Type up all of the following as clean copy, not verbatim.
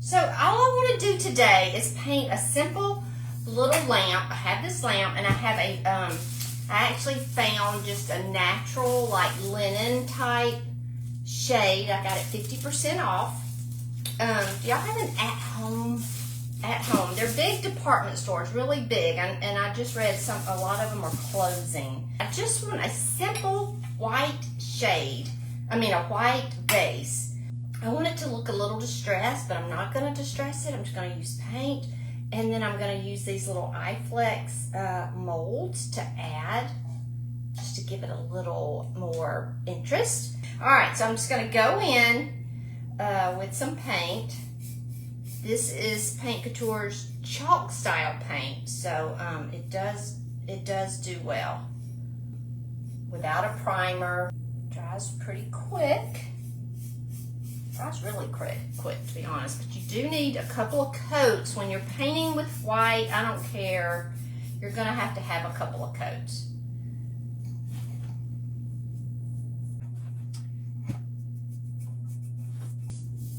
So all I want to do today is paint a simple little lamp. I have this lamp, and I have a, I actually found just a natural, like linen type shade. I got it 50% off. Do y'all have an at-home? They're big department stores, really big, and I just read a lot of them are closing. I just want a simple white shade, a white base. I want it to look a little distressed, but I'm not going to distress it. I'm just going to use paint, and then I'm going to use these little iFlex molds to add, just to give it a little more interest. All right, so I'm just going to go in with some paint. This is Paint Couture's chalk style paint, so it does do well without a primer. Dries pretty quick. Dries really quick to be honest, but you do need a couple of coats when you're painting with white. I don't care, you're gonna have to have a couple of coats.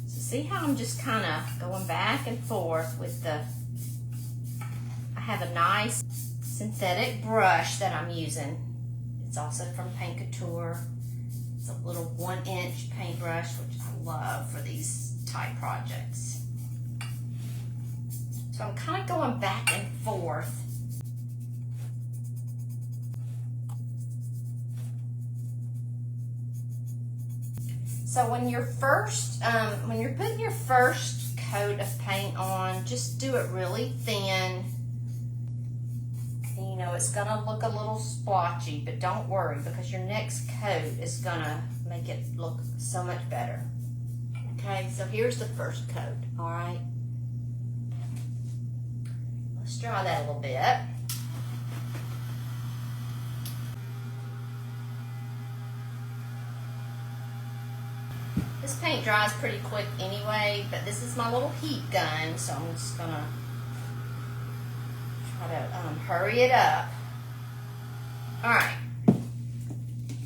See how I'm just kind of going back and forth with the, I have a nice synthetic brush that I'm using. It's also from Paint Couture. It's a little 1-inch paintbrush, which I love for these type projects. So I'm kind of going back and forth. So when you're putting your first coat of paint on, just do it really thin. You know, it's gonna look a little splotchy, but don't worry, because your next coat is gonna make it look so much better. Okay, so here's the first coat, all right? Let's dry that a little bit. This paint dries pretty quick anyway, but this is my little heat gun, so I'm just gonna try to hurry it up. All right,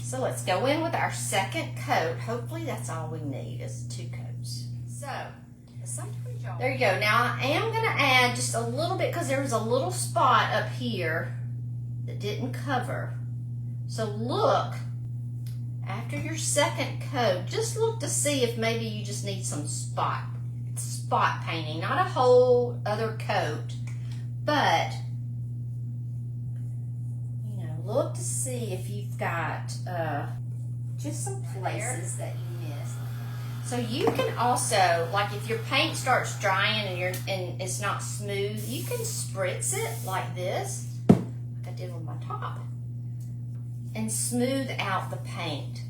so let's go in with our second coat. Hopefully that's all we need is 2 coats. So there you go. Now I am gonna add just a little bit, because there was a little spot up here that didn't cover. So look, after your second coat, just look to see if maybe you just need some spot painting, not a whole other coat, but you know, look to see if you've got just some places that you missed. So you can also, like if your paint starts drying and it's not smooth, you can spritz it like this, like I did with my top, and smooth out the paint.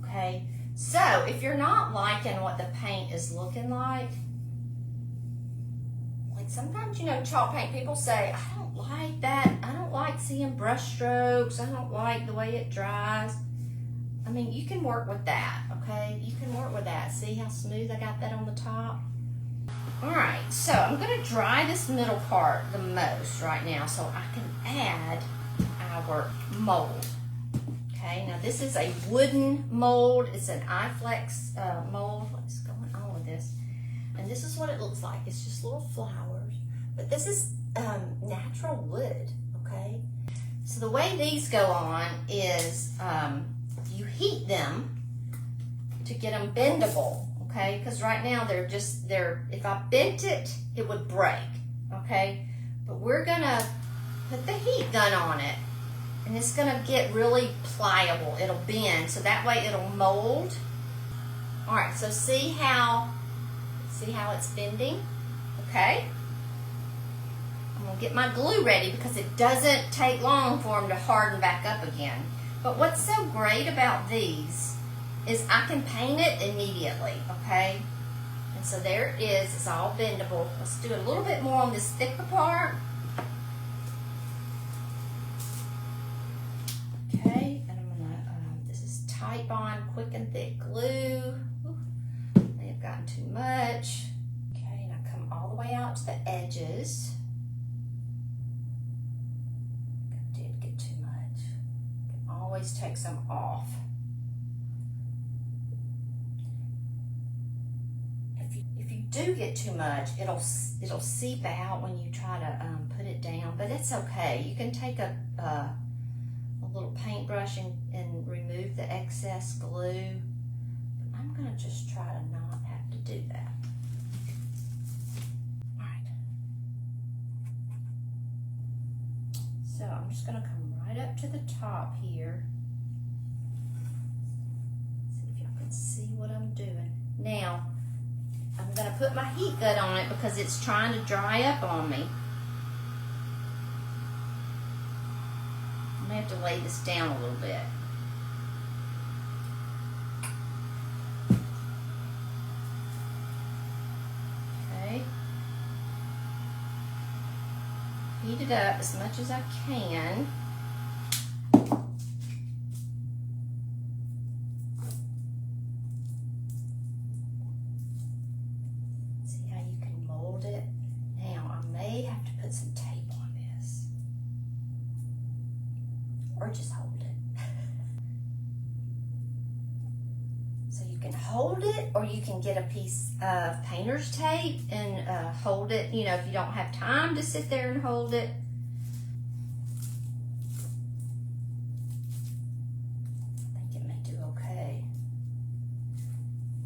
Okay, so if you're not liking what the paint is looking like sometimes, you know, chalk paint, people say, I don't like that, I don't like seeing brush strokes, I don't like the way it dries. I mean, you can work with that, okay? You can work with that. See how smooth I got that on the top? All right, so I'm gonna dry this middle part the most right now so I can add our mold. Okay, now this is a wooden mold. It's an iFlex mold. What's going on with this? And this is what it looks like. It's just little flowers, but this is natural wood, okay? So the way these go on is you heat them to get them bendable, okay? Because right now they're if I bent it, it would break, okay? But we're gonna put the heat gun on it, and it's gonna get really pliable. It'll bend, so that way it'll mold. All right, so see how it's bending, okay? I'm gonna get my glue ready because it doesn't take long for them to harden back up again. But what's so great about these is I can paint it immediately, okay? And so there it is, it's all bendable. Let's do a little bit more on this thicker part. Okay, and I'm gonna, this is Type On Quick and Thick Glue. May have gotten too much. Okay, now come all the way out to the edges. I did get too much. Can always take some off. If you do get too much, it'll seep out when you try to put it down, but it's okay. You can take a little paintbrush and remove the excess glue. But I'm gonna just try to not have to do that. All right. So I'm just gonna come right up to the top here. See if y'all can see what I'm doing. Now, I'm gonna put my heat gun on it because it's trying to dry up on me. I'm gonna have to lay this down a little bit. Okay. Heat it up as much as I can. See how you can mold it? Now I may have to put some tape on this. Or just hold it. So you can hold it, or you can get a piece of painter's tape and hold it, you know, if you don't have time to sit there and hold it. I think it may do okay.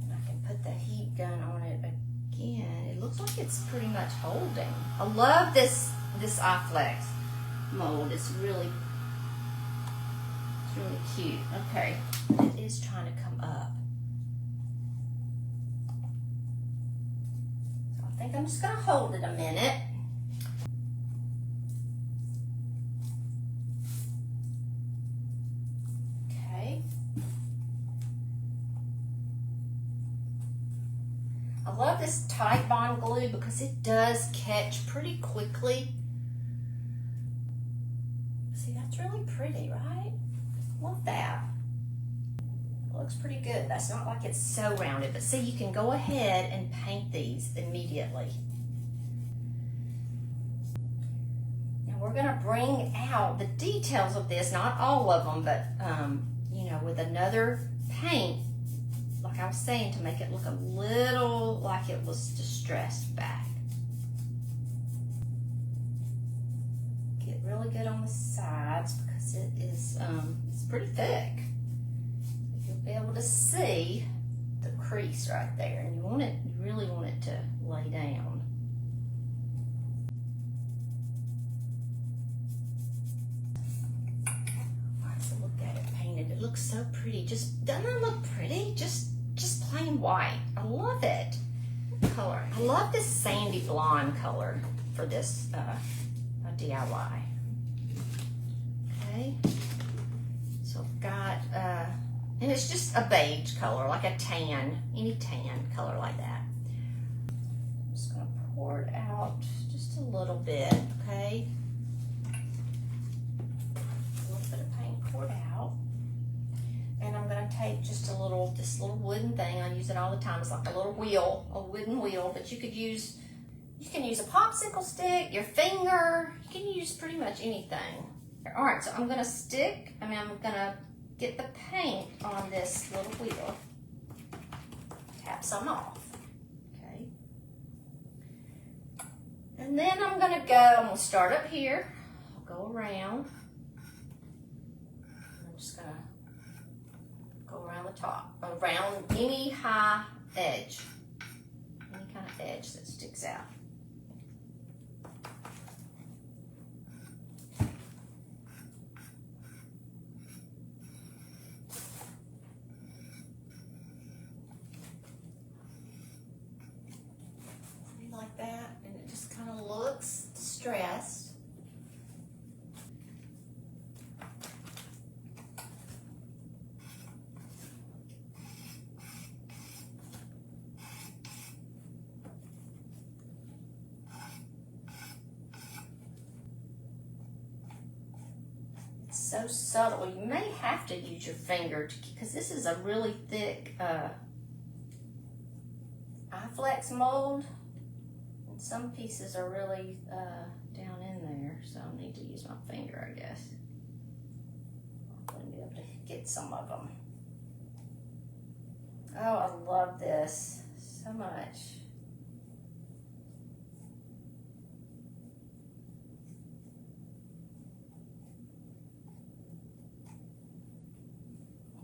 And I can put the heat gun on it again. It looks like it's pretty much holding. I love this iFlex mold. It's really cute. Okay, it is trying to come up. So I think I'm just gonna hold it a minute. Okay. I love this Tide Bond glue because it does catch pretty quickly. See, that's really pretty, right? Love that. It looks pretty good. That's not like it's so rounded, but see, you can go ahead and paint these immediately. Now we're gonna bring out the details of this, not all of them, but you know, with another paint, like I was saying, to make it look a little like it was distressed back. Get really good on the sides because it is it's pretty thick. You'll be able to see the crease right there, and you really want it to lay down. Alright, so look at it painted. It looks so pretty. Just doesn't it look pretty? Just plain white. I love it. Color. I love this sandy blonde color for this DIY. Okay. So I've got and it's just a beige color, like a tan, any tan color like that. I'm just gonna pour it out just a little bit, okay? A little bit of paint poured out. And I'm gonna take just this little wooden thing. I use it all the time. It's like a little wheel, a wooden wheel, but you can use a popsicle stick, your finger, you can use pretty much anything. All right, so I'm gonna get the paint on this little wheel. Tap some off, okay? And then I'm gonna start up here, I'll go around. I'm just gonna go around the top, around any high edge, any kind of edge that sticks out. Like that, and it just kind of looks distressed. It's so subtle. You may have to use your finger because this is a really thick iFlex mold. Some pieces are really down in there, so I need to use my finger, I guess. I'm going to be able to get some of them. Oh, I love this so much.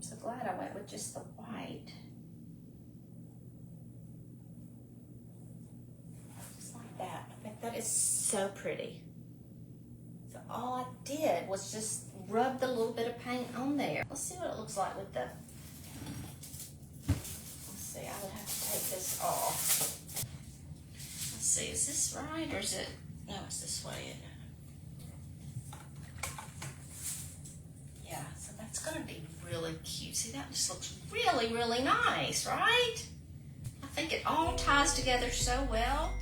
so glad I went with just the white. Just like that. I think that is so pretty. So all I did was just rub the little bit of paint on there. Let's see what it looks like with the, let's see, I would have to take this off. Let's see, is this right or is it, no, it's this way. Yeah, so that's gonna be really cute. See, that just looks really, really nice, right? I think it all ties together so well.